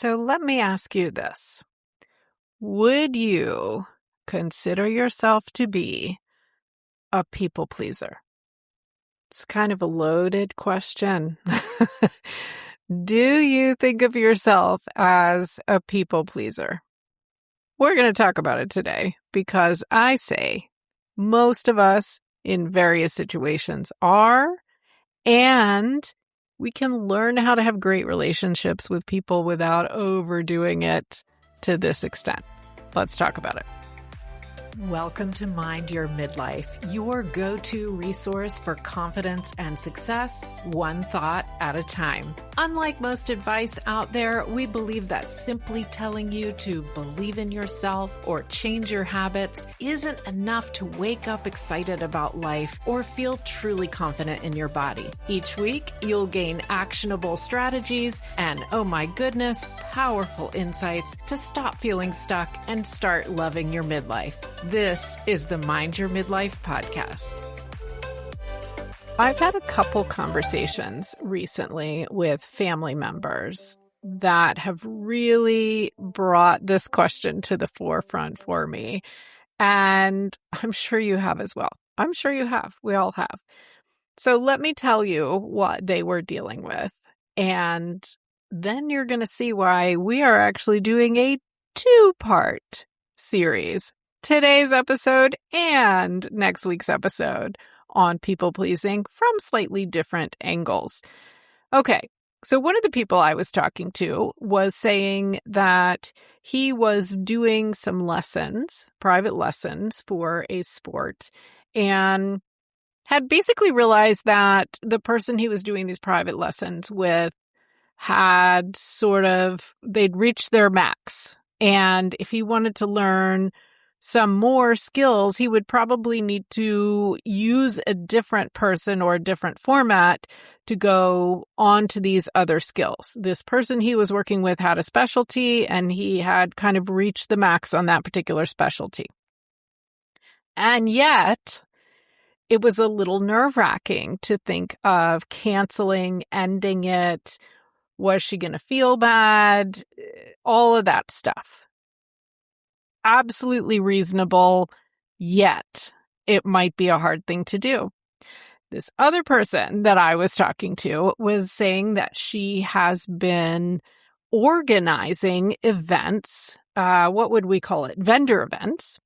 So let me ask you this. Would you consider yourself to be a people pleaser? It's kind of a loaded question. Do you think of yourself as a people pleaser? We're going to talk about it today because I say most of us in various situations are, and we can learn how to have great relationships with people without overdoing it to this extent. Let's talk about it. Welcome to Mind Your Midlife, your go-to resource for confidence and success, one thought at a time. Unlike most advice out there, we believe that simply telling you to believe in yourself or change your habits isn't enough to wake up excited about life or feel truly confident in your body. Each week, you'll gain actionable strategies and, oh my goodness, powerful insights to stop feeling stuck and start loving your midlife. This is the Mind Your Midlife podcast. I've had a couple conversations recently with family members that have really brought this question to the forefront for me. And I'm sure you have as well. I'm sure you have. We all have. So let me tell you what they were dealing with. And then you're going to see why we are actually doing a two-part series. Today's episode and next week's episode on people pleasing from slightly different angles. Okay, so one of the people I was talking to was saying that he was doing some lessons, private lessons for a sport, and had basically realized that the person he was doing these private lessons with had they'd reached their max. And if he wanted to learn some more skills, he would probably need to use a different person or a different format to go on to these other skills. This person he was working with had a specialty, and he had kind of reached the max on that particular specialty. And yet, it was a little nerve-wracking to think of canceling, ending it. Was she going to feel bad? All of that stuff. Absolutely reasonable, yet it might be a hard thing to do. This other person that I was talking to was saying that she has been organizing events, what would we call it? Vendor events,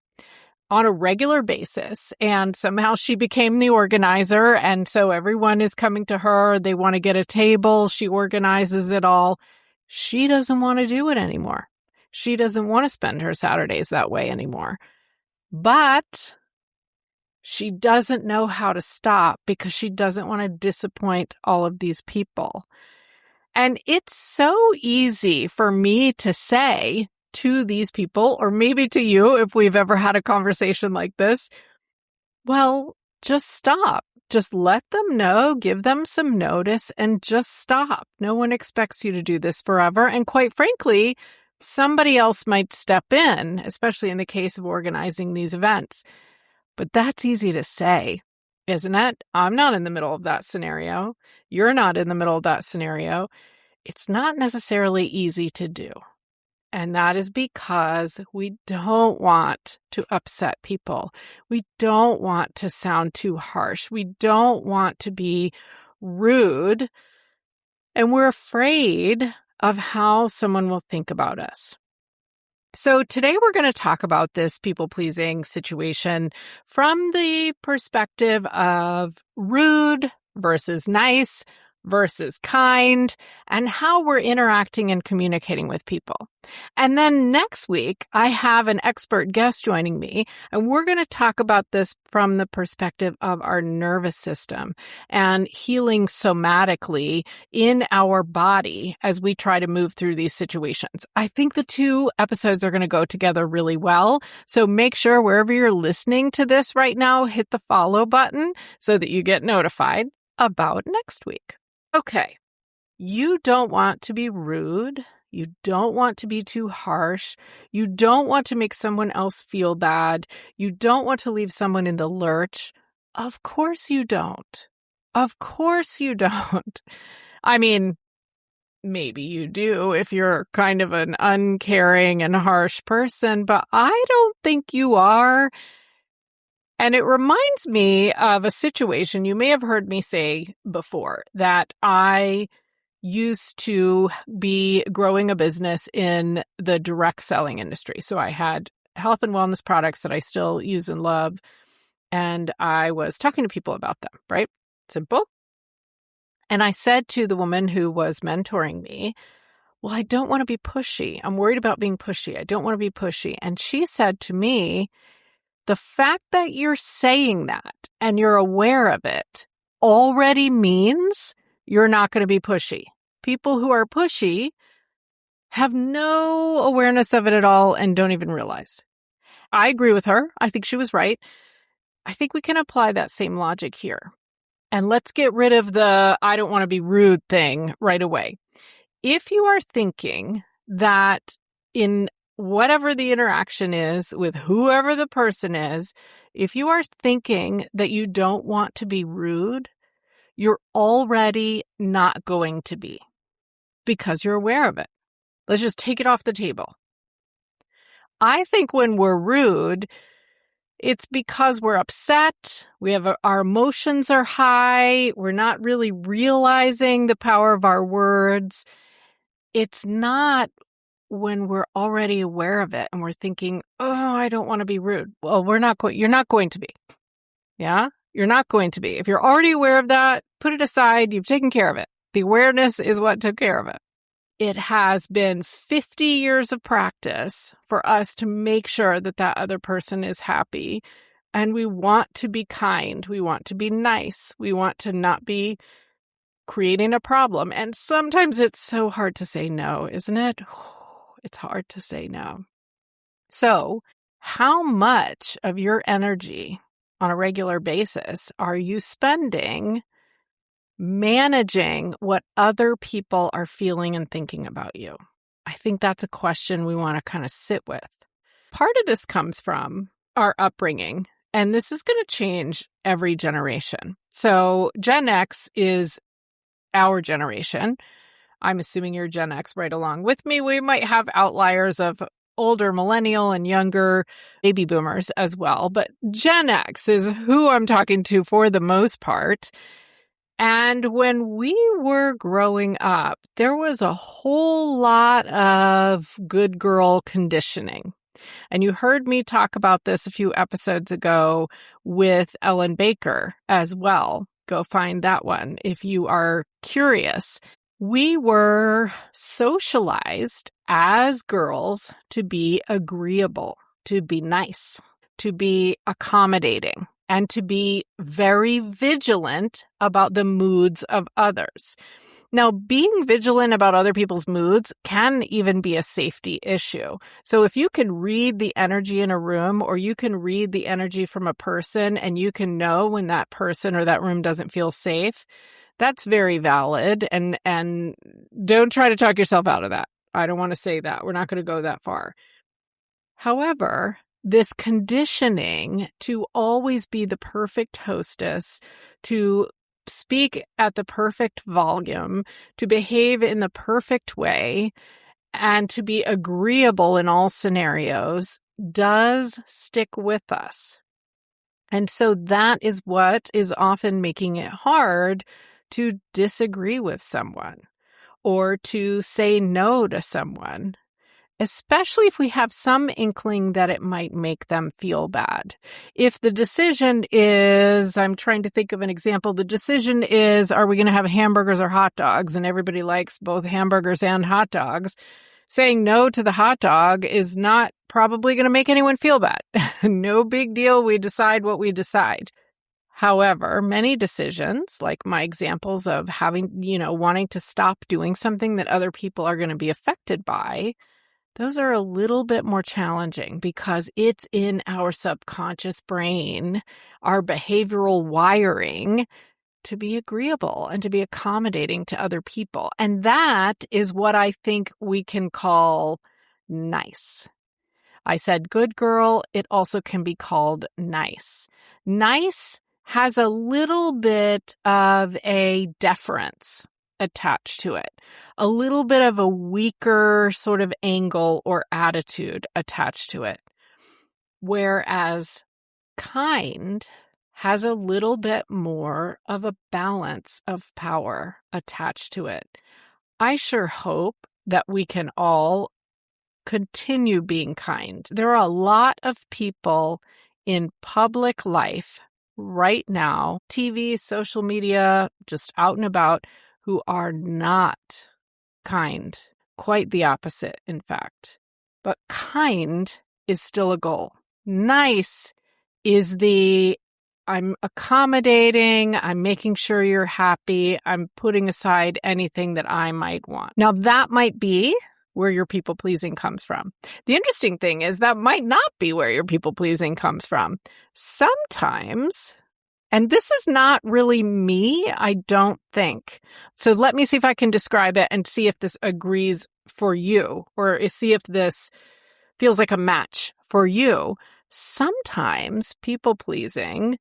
on a regular basis. And somehow she became the organizer. And so everyone is coming to her. They want to get a table. She organizes it all. She doesn't want to do it anymore. She doesn't want to spend her Saturdays that way anymore. But she doesn't know how to stop because she doesn't want to disappoint all of these people. And it's so easy for me to say to these people, or maybe to you if we've ever had a conversation like this, well, just stop. Just let them know, give them some notice, and just stop. No one expects you to do this forever. And quite frankly, somebody else might step in, especially in the case of organizing these events. But that's easy to say, isn't it? I'm not in the middle of that scenario. You're not in the middle of that scenario. It's not necessarily easy to do. And that is because we don't want to upset people. We don't want to sound too harsh. We don't want to be rude. And we're afraid of how someone will think about us. So today we're going to talk about this people-pleasing situation from the perspective of rude versus nice versus kind, and how we're interacting and communicating with people. And then next week, I have an expert guest joining me, and we're going to talk about this from the perspective of our nervous system and healing somatically in our body as we try to move through these situations. I think the two episodes are going to go together really well. So make sure wherever you're listening to this right now, hit the follow button so that you get notified about next week. Okay, you don't want to be rude. You don't want to be too harsh. You don't want to make someone else feel bad. You don't want to leave someone in the lurch. Of course you don't. Of course you don't. I mean, maybe you do if you're kind of an uncaring and harsh person, but I don't think you are. And it reminds me of a situation you may have heard me say before, that I used to be growing a business in the direct selling industry. So I had health and wellness products that I still use and love, and I was talking to people about them, right? Simple. And I said to the woman who was mentoring me, well, I don't want to be pushy. I'm worried about being pushy. I don't want to be pushy. And she said to me, the fact that you're saying that and you're aware of it already means you're not going to be pushy. People who are pushy have no awareness of it at all and don't even realize. I agree with her. I think she was right. I think we can apply that same logic here. And let's get rid of the I don't want to be rude thing right away. If you are thinking that in whatever the interaction is with whoever the person is, if you are thinking that you don't want to be rude, you're already not going to be because you're aware of it. Let's just take it off the table. I think when we're rude, it's because we're upset. Our emotions are high. We're not really realizing the power of our words. It's not when we're already aware of it and we're thinking, oh, I don't want to be rude. Well, you're not going to be. Yeah? You're not going to be. If you're already aware of that, put it aside. You've taken care of it. The awareness is what took care of it. It has been 50 years of practice for us to make sure that that other person is happy. And we want to be kind. We want to be nice. We want to not be creating a problem. And sometimes it's so hard to say no, isn't it? It's hard to say no. So, how much of your energy on a regular basis are you spending managing what other people are feeling and thinking about you? I think that's a question we want to kind of sit with. Part of this comes from our upbringing, and this is going to change every generation. So Gen X is our generation. I'm assuming you're Gen X right along with me. We might have outliers of older millennial and younger baby boomers as well, but Gen X is who I'm talking to for the most part. And when we were growing up, there was a whole lot of good girl conditioning. And you heard me talk about this a few episodes ago with Ellen Baker as well. Go find that one if you are curious. We were socialized as girls to be agreeable, to be nice, to be accommodating, and to be very vigilant about the moods of others. Now, being vigilant about other people's moods can even be a safety issue. So if you can read the energy in a room, or you can read the energy from a person, and you can know when that person or that room doesn't feel safe, that's very valid. And don't try to talk yourself out of that. I don't want to say that. We're not going to go that far. However, this conditioning to always be the perfect hostess, to speak at the perfect volume, to behave in the perfect way, and to be agreeable in all scenarios does stick with us. And so that is what is often making it hard to disagree with someone or to say no to someone, especially if we have some inkling that it might make them feel bad. If the decision is, I'm trying to think of an example, the decision is, are we going to have hamburgers or hot dogs? And everybody likes both hamburgers and hot dogs. Saying no to the hot dog is not probably going to make anyone feel bad. No big deal. We decide what we decide. However, many decisions, like my examples of wanting to stop doing something that other people are going to be affected by, those are a little bit more challenging because it's in our subconscious brain, our behavioral wiring, to be agreeable and to be accommodating to other people. And that is what I think we can call nice. I said good girl, it also can be called nice. Nice has a little bit of a deference attached to it, a little bit of a weaker sort of angle or attitude attached to it. Whereas kind has a little bit more of a balance of power attached to it. I sure hope that we can all continue being kind. There are a lot of people in public life right now, TV, social media, just out and about, who are not kind. Quite the opposite, in fact. But kind is still a goal. Nice is the I'm accommodating, I'm making sure you're happy, I'm putting aside anything that I might want. Now, that might be where your people-pleasing comes from. The interesting thing is that might not be where your people-pleasing comes from. Sometimes, and this is not really me, I don't think. So let me see if I can describe it and see if this agrees for you, or see if this feels like a match for you. Sometimes people-pleasing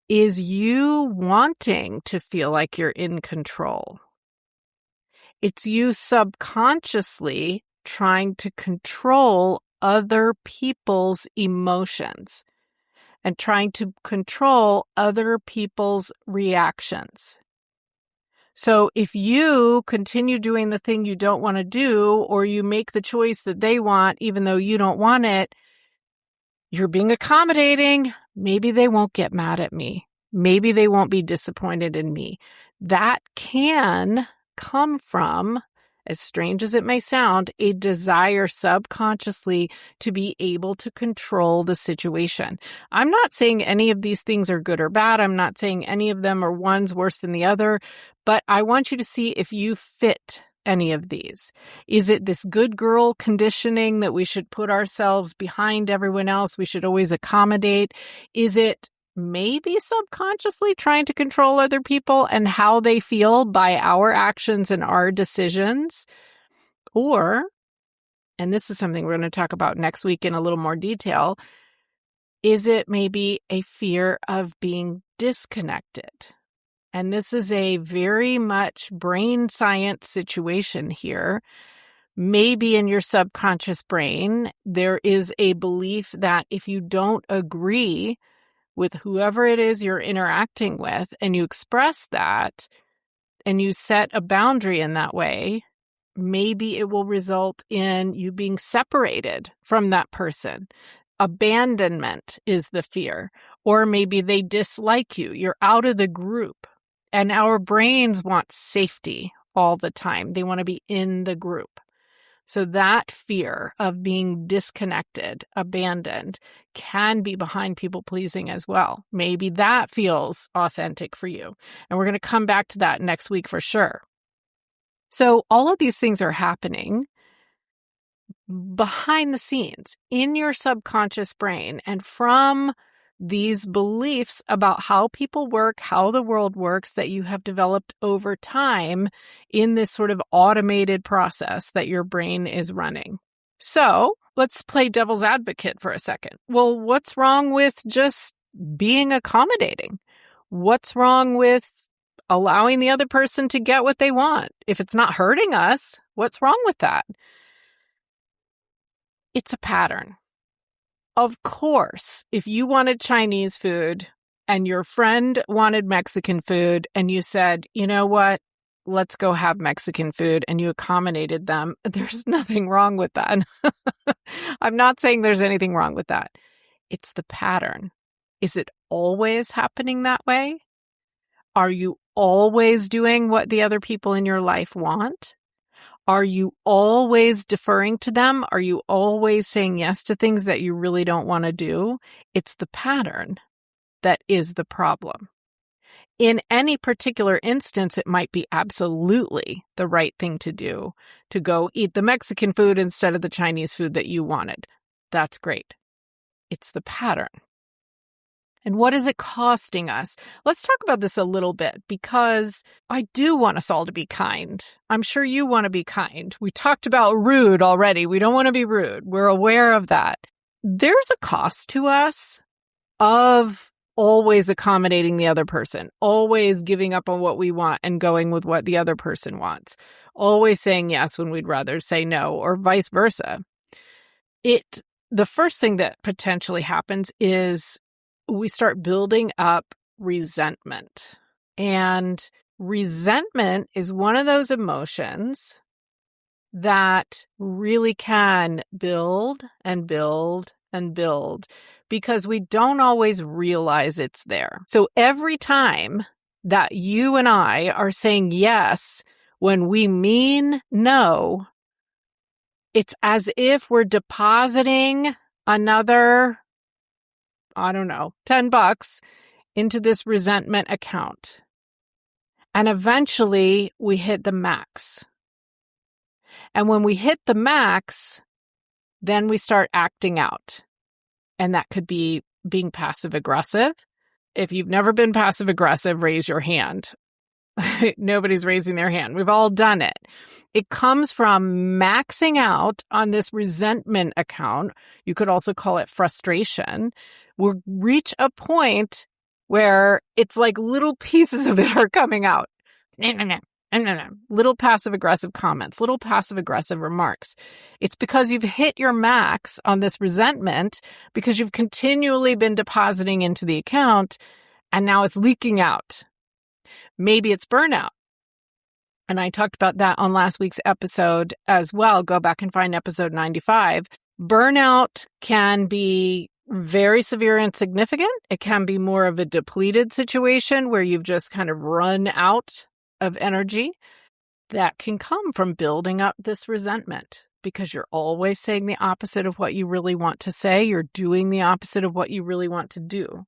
is you wanting to feel like you're in control. It's you subconsciously trying to control other people's emotions and trying to control other people's reactions. So if you continue doing the thing you don't want to do, or you make the choice that they want even though you don't want it, you're being accommodating. Maybe they won't get mad at me. Maybe they won't be disappointed in me. That can come from, as strange as it may sound, a desire subconsciously to be able to control the situation. I'm not saying any of these things are good or bad. I'm not saying any of them are one's worse than the other, but I want you to see if you fit any of these. Is it this good girl conditioning that we should put ourselves behind everyone else? We should always accommodate? Is it maybe subconsciously trying to control other people and how they feel by our actions and our decisions? Or, and this is something we're going to talk about next week in a little more detail, is it maybe a fear of being disconnected? And this is a very much brain science situation here. Maybe in your subconscious brain, there is a belief that if you don't agree with whoever it is you're interacting with, and you express that, and you set a boundary in that way, maybe it will result in you being separated from that person. Abandonment is the fear. Or maybe they dislike you. You're out of the group. And our brains want safety all the time. They want to be in the group. So that fear of being disconnected, abandoned, can be behind people-pleasing as well. Maybe that feels authentic for you. And we're going to come back to that next week for sure. So all of these things are happening behind the scenes in your subconscious brain, and from these beliefs about how people work, how the world works that you have developed over time in this sort of automated process that your brain is running. So let's play devil's advocate for a second. Well, what's wrong with just being accommodating? What's wrong with allowing the other person to get what they want? If it's not hurting us, what's wrong with that? It's a pattern. Of course, if you wanted Chinese food and your friend wanted Mexican food and you said, you know what, let's go have Mexican food, and you accommodated them, there's nothing wrong with that. I'm not saying there's anything wrong with that. It's the pattern. Is it always happening that way? Are you always doing what the other people in your life want? Are you always deferring to them? Are you always saying yes to things that you really don't want to do? It's the pattern that is the problem. In any particular instance, it might be absolutely the right thing to do, to go eat the Mexican food instead of the Chinese food that you wanted. That's great. It's the pattern. And what is it costing us? Let's talk about this a little bit, because I do want us all to be kind. I'm sure you want to be kind. We talked about rude already. We don't want to be rude. We're aware of that. There's a cost to us of always accommodating the other person, always giving up on what we want and going with what the other person wants, always saying yes when we'd rather say no, or vice versa. The first thing that potentially happens is we start building up resentment. And resentment is one of those emotions that really can build and build and build because we don't always realize it's there. So every time that you and I are saying yes when we mean no, it's as if we're depositing another, $10 into this resentment account. And eventually we hit the max. And when we hit the max, then we start acting out. And that could be being passive aggressive. If you've never been passive aggressive, raise your hand. Nobody's raising their hand. We've all done it. It comes from maxing out on this resentment account. You could also call it frustration. We'll reach a point where it's like little pieces of it are coming out. Little passive-aggressive comments, little passive-aggressive remarks. It's because you've hit your max on this resentment because you've continually been depositing into the account and now it's leaking out. Maybe it's burnout. And I talked about that on last week's episode as well. Go back and find episode 95. Burnout can be very severe and significant. It can be more of a depleted situation where you've just kind of run out of energy. That can come from building up this resentment because you're always saying the opposite of what you really want to say. You're doing the opposite of what you really want to do.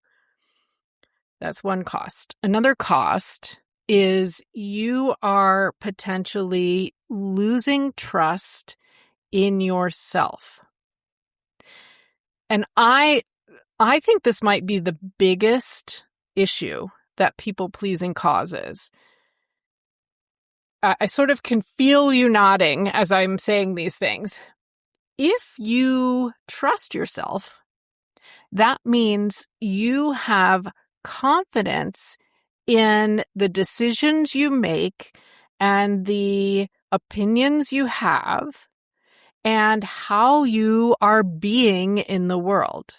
That's one cost. Another cost is you are potentially losing trust in yourself. And I think this might be the biggest issue that people-pleasing causes. I sort of can feel you nodding as I'm saying these things. If you trust yourself, that means you have confidence in the decisions you make and the opinions you have and how you are being in the world.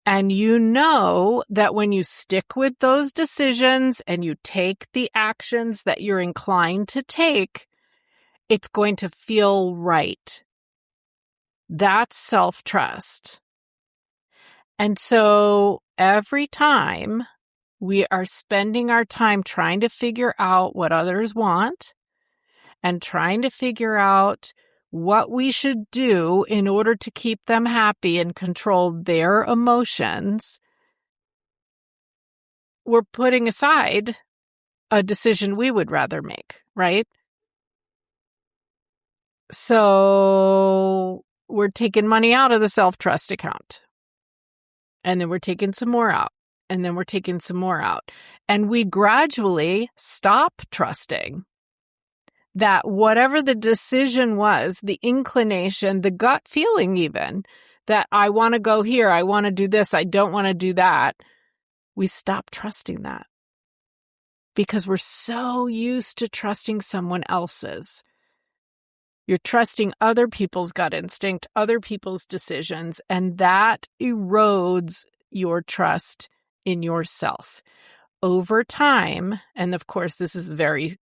And you know that when you stick with those decisions and you take the actions that you're inclined to take, it's going to feel right. That's self-trust. And so every time we are spending our time trying to figure out what others want and trying to figure out what we should do in order to keep them happy and control their emotions, we're putting aside a decision we would rather make, right? So we're taking money out of the self-trust account. And then we're taking some more out. And then we're taking some more out. And we gradually stop trusting that whatever the decision was, the inclination, the gut feeling even, that I want to go here, I want to do this, I don't want to do that, we stop trusting that because we're so used to trusting someone else's. You're trusting other people's gut instinct, other people's decisions, and that erodes your trust in yourself. Over time, and of course this is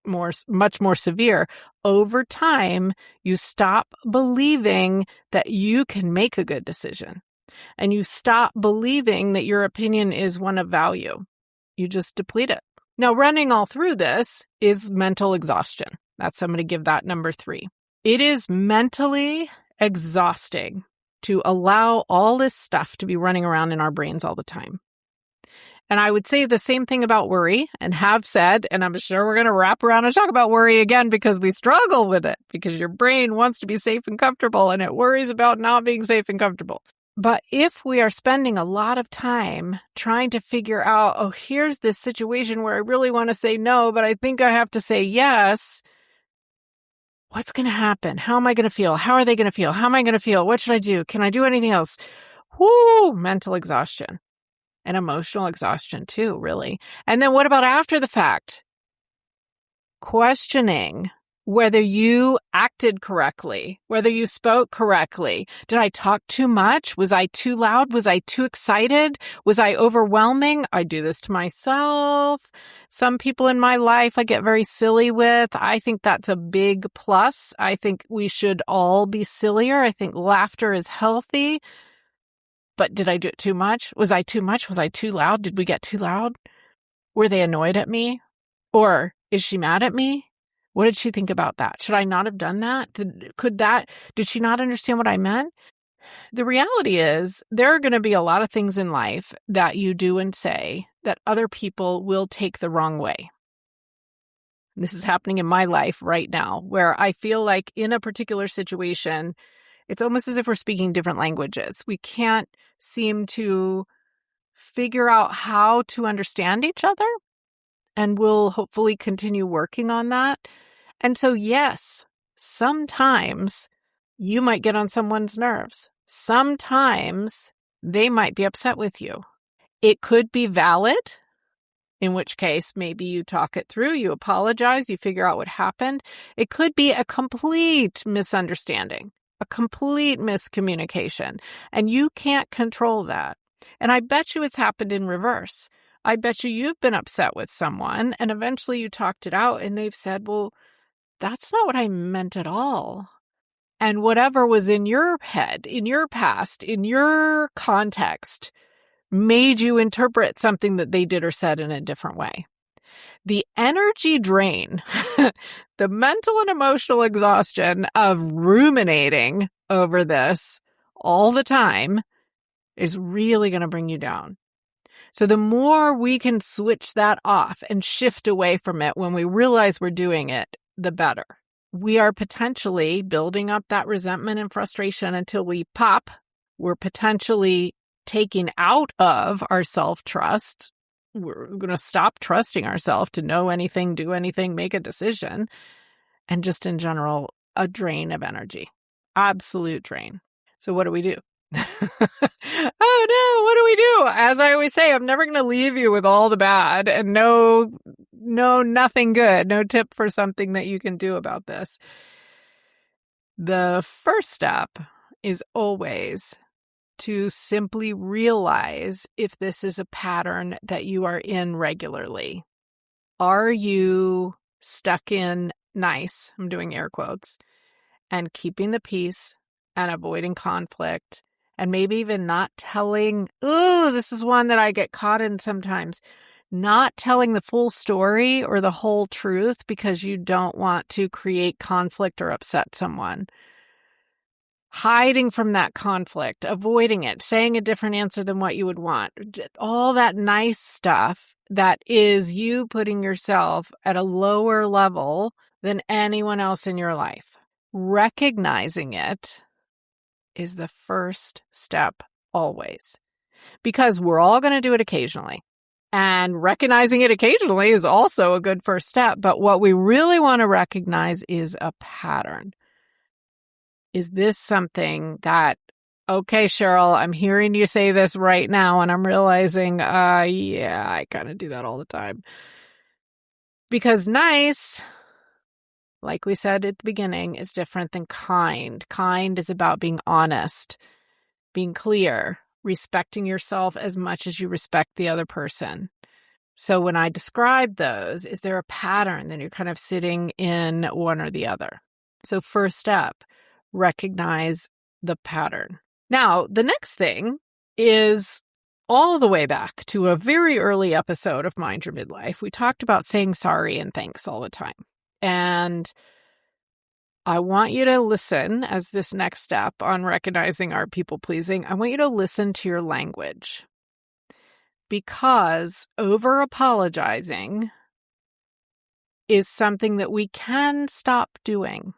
much more severe, over time you stop believing that you can make a good decision. And you stop believing that your opinion is one of value. You just deplete it. Now, running all through this is mental exhaustion. I'm going to give that number 3. It is mentally exhausting to allow all this stuff to be running around in our brains all the time. And I would say the same thing about worry and have said, and I'm sure we're going to wrap around and talk about worry again because we struggle with it because your brain wants to be safe and comfortable and it worries about not being safe and comfortable. But if we are spending a lot of time trying to figure out, here's this situation where I really want to say no, but I think I have to say yes, what's going to happen? How am I going to feel? How are they going to feel? How am I going to feel? What should I do? Can I do anything else? Mental exhaustion. and emotional exhaustion too, really. And then what about after the fact? Questioning whether you acted correctly, whether you spoke correctly. Did I talk too much? Was I too loud? Was I too excited? Was I overwhelming? I do this to myself. Some people in my life I get very silly with. I think that's a big plus. I think we should all be sillier. I think laughter is healthy. But did I do it too much? Was I too much? Was I too loud? Did we get too loud? Were they annoyed at me? Or is she mad at me? What did she think about that? Should I not have done that? Did she not understand what I meant? The reality is there are going to be a lot of things in life that you do and say that other people will take the wrong way. This is happening in my life right now, where I feel like in a particular situation, it's almost as if we're speaking different languages. We can't seem to figure out how to understand each other, and we'll hopefully continue working on that. And so, yes, sometimes you might get on someone's nerves. Sometimes they might be upset with you. It could be valid, in which case maybe you talk it through, you apologize, you figure out what happened. It could be a complete misunderstanding, a complete miscommunication, and you can't control that. And I bet you it's happened in reverse. I bet you've been upset with someone and eventually you talked it out and they've said, well, that's not what I meant at all. And whatever was in your head, in your past, in your context, made you interpret something that they did or said in a different way. The energy drain, the mental and emotional exhaustion of ruminating over this all the time is really going to bring you down. So the more we can switch that off and shift away from it when we realize we're doing it, the better. We are potentially building up that resentment and frustration until we pop. We're potentially taking out of our self-trust. We're going to stop trusting ourselves to know anything, do anything, make a decision. And just in general, a drain of energy. Absolute drain. So what do we do? Oh no, what do we do? As I always say, I'm never going to leave you with all the bad and nothing good, no tip for something that you can do about this. The first step is always to simply realize if this is a pattern that you are in regularly. Are you stuck in nice, I'm doing air quotes, and keeping the peace and avoiding conflict? And maybe even not telling, this is one that I get caught in sometimes, not telling the full story or the whole truth because you don't want to create conflict or upset someone. Hiding from that conflict, avoiding it, saying a different answer than what you would want. All that nice stuff that is you putting yourself at a lower level than anyone else in your life. Recognizing it is the first step always, because we're all going to do it occasionally, and recognizing it occasionally is also a good first step. But what we really want to recognize is a pattern. Is this something that, okay, Cheryl, I'm hearing you say this right now and I'm realizing, yeah, I kind of do that all the time. Because nice, like we said at the beginning, is different than kind. Kind is about being honest, being clear, respecting yourself as much as you respect the other person. So when I describe those, is there a pattern? Then you're kind of sitting in one or the other. So first step, recognize the pattern. Now, the next thing is all the way back to a very early episode of Mind Your Midlife. We talked about saying sorry and thanks all the time. And I want you to listen as this next step on recognizing our people pleasing. I want you to listen to your language, because over apologizing is something that we can stop doing.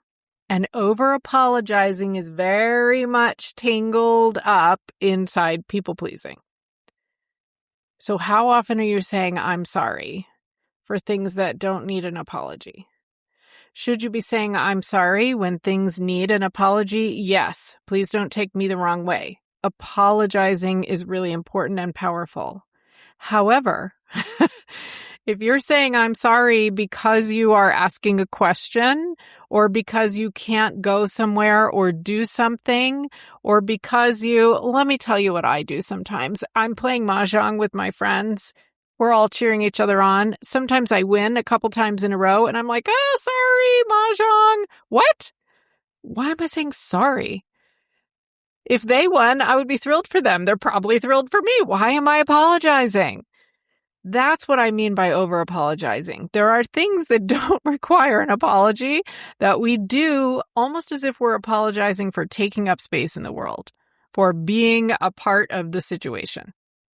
And over apologizing is very much tangled up inside people pleasing. So how often are you saying, I'm sorry, for things that don't need an apology? Should you be saying, I'm sorry, when things need an apology? Yes. Please don't take me the wrong way. Apologizing is really important and powerful. However, if you're saying I'm sorry because you are asking a question, or because you can't go somewhere or do something, or because let me tell you what I do sometimes. I'm playing mahjong with my friends. We're all cheering each other on. Sometimes I win a couple times in a row and I'm like, sorry, mahjong. What? Why am I saying sorry? If they won, I would be thrilled for them. They're probably thrilled for me. Why am I apologizing? That's what I mean by over-apologizing. There are things that don't require an apology that we do almost as if we're apologizing for taking up space in the world, for being a part of the situation.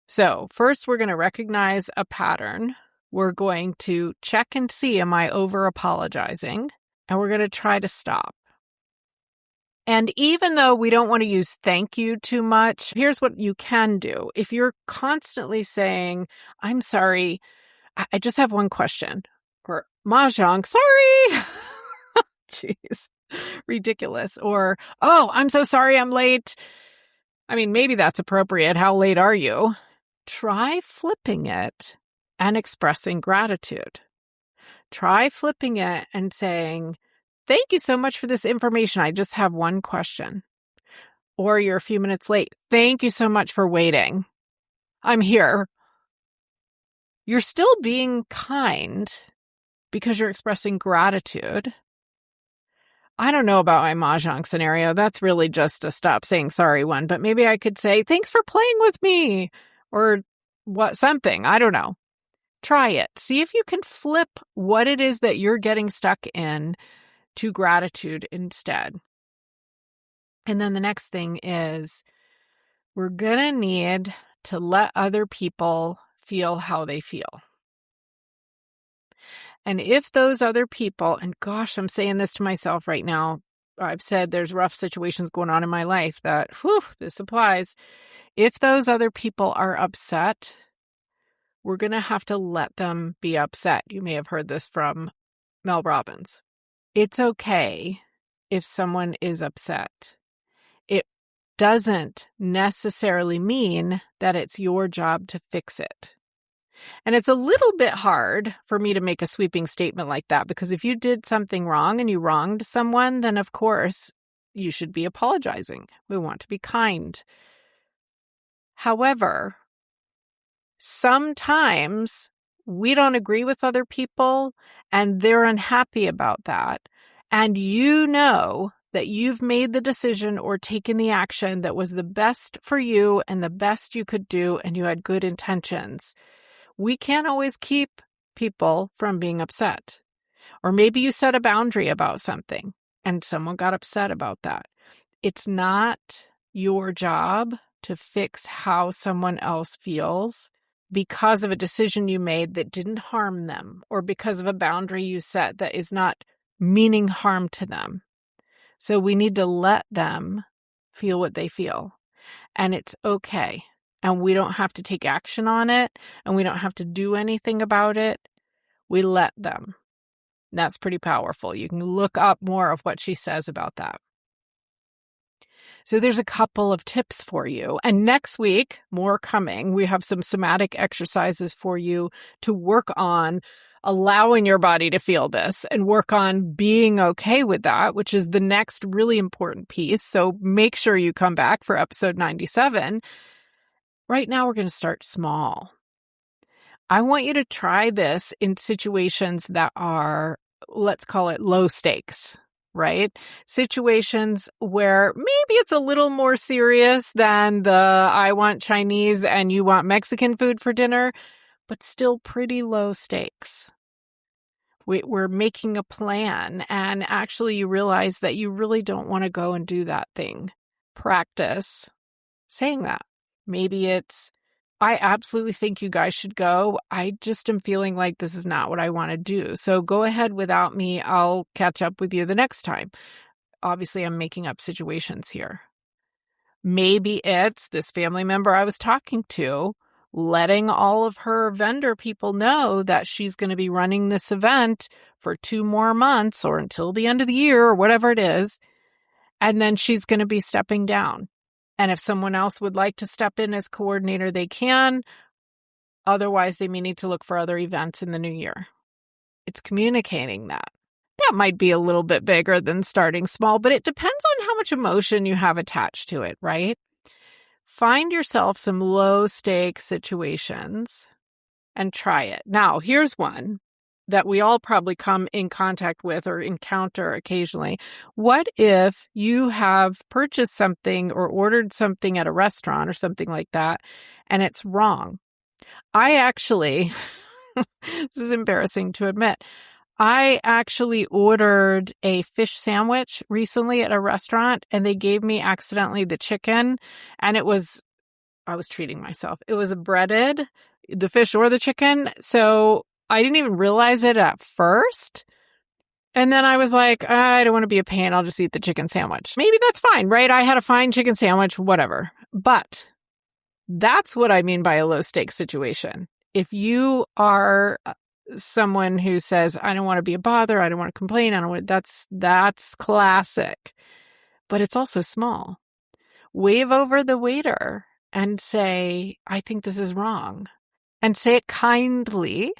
So first, we're going to recognize a pattern. We're going to check and see, am I over-apologizing? And we're going to try to stop. And even though we don't want to use thank you too much, here's what you can do. If you're constantly saying, I'm sorry, I just have one question, or mahjong, sorry, jeez, ridiculous, or, oh, I'm so sorry I'm late. I mean, maybe that's appropriate. How late are you? Try flipping it and expressing gratitude. Try flipping it and saying, thank you so much for this information. I just have one question. Or you're a few minutes late. Thank you so much for waiting. I'm here. You're still being kind because you're expressing gratitude. I don't know about my mahjong scenario. That's really just a stop saying sorry one. But maybe I could say, thanks for playing with me. Or something. I don't know. Try it. See if you can flip what it is that you're getting stuck in to gratitude instead. And then the next thing is we're going to need to let other people feel how they feel. And if those other people, and gosh, I'm saying this to myself right now, I've said there's rough situations going on in my life that, this applies. If those other people are upset, we're going to have to let them be upset. You may have heard this from Mel Robbins. It's okay if someone is upset. It doesn't necessarily mean that it's your job to fix it. And it's a little bit hard for me to make a sweeping statement like that, because if you did something wrong and you wronged someone, then of course you should be apologizing. We want to be kind. However, sometimes we don't agree with other people and they're unhappy about that. And you know that you've made the decision or taken the action that was the best for you and the best you could do, and you had good intentions. We can't always keep people from being upset. Or maybe you set a boundary about something and someone got upset about that. It's not your job to fix how someone else feels because of a decision you made that didn't harm them, or because of a boundary you set that is not meaning harm to them. So we need to let them feel what they feel. And it's okay. And we don't have to take action on it, and we don't have to do anything about it. We let them. That's pretty powerful. You can look up more of what she says about that. So there's a couple of tips for you. And next week, more coming. We have some somatic exercises for you to work on allowing your body to feel this and work on being okay with that, which is the next really important piece. So make sure you come back for episode 97. Right now, we're going to start small. I want you to try this in situations that are, let's call it low stakes, right? Situations where maybe it's a little more serious than the I want Chinese and you want Mexican food for dinner, but still pretty low stakes. We're making a plan, and actually you realize that you really don't want to go and do that thing. Practice saying that. Maybe it's, I absolutely think you guys should go. I just am feeling like this is not what I want to do. So go ahead without me. I'll catch up with you the next time. Obviously, I'm making up situations here. Maybe it's this family member I was talking to letting all of her vendor people know that she's going to be running this event for 2 more months or until the end of the year or whatever it is. And then she's going to be stepping down. And if someone else would like to step in as coordinator, they can. Otherwise, they may need to look for other events in the new year. It's communicating that. That might be a little bit bigger than starting small, but it depends on how much emotion you have attached to it, right? Find yourself some low-stake situations and try it. Now, here's one that we all probably come in contact with or encounter occasionally. What if you have purchased something or ordered something at a restaurant or something like that, and it's wrong? I actually, this is embarrassing to admit, I actually ordered a fish sandwich recently at a restaurant, and they gave me accidentally the chicken, and I was treating myself. It was breaded, the fish or the chicken, so I didn't even realize it at first. And then I was like, I don't want to be a pain. I'll just eat the chicken sandwich. Maybe that's fine, right? I had a fine chicken sandwich, whatever. But that's what I mean by a low stakes situation. If you are someone who says, I don't want to be a bother, I don't want to complain, that's classic. But it's also small. Wave over the waiter and say, I think this is wrong. And say it kindly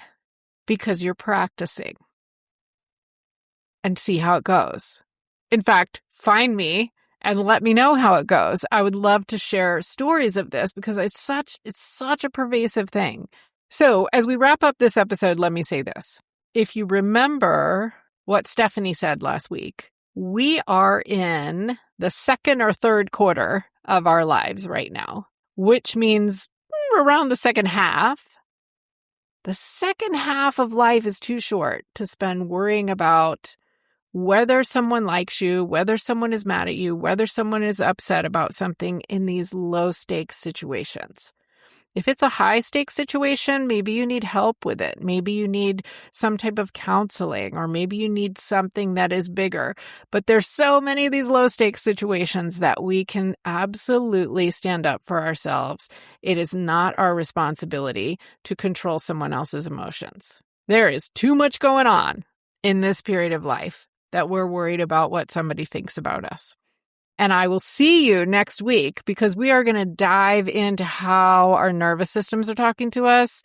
because you're practicing. And see how it goes. In fact, find me and let me know how it goes. I would love to share stories of this because it's such a pervasive thing. So as we wrap up this episode, let me say this. If you remember what Stephanie said last week, we are in the second or third quarter of our lives right now, which means around the second half. The second half of life is too short to spend worrying about whether someone likes you, whether someone is mad at you, whether someone is upset about something in these low-stakes situations. If it's a high-stakes situation, maybe you need help with it. Maybe you need some type of counseling, or maybe you need something that is bigger. But there's so many of these low-stakes situations that we can absolutely stand up for ourselves. It is not our responsibility to control someone else's emotions. There is too much going on in this period of life that we're worried about what somebody thinks about us. And I will see you next week because we are going to dive into how our nervous systems are talking to us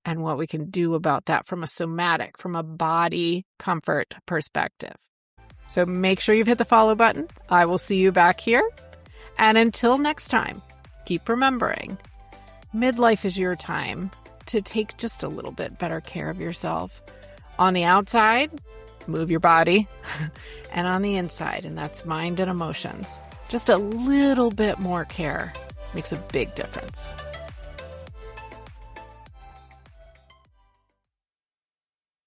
and what we can do about that from a body comfort perspective. So make sure you've hit the follow button. I will see you back here. And until next time, keep remembering, midlife is your time to take just a little bit better care of yourself. On the outside, move your body, and on the inside, and that's mind and emotions, just a little bit more care makes a big difference.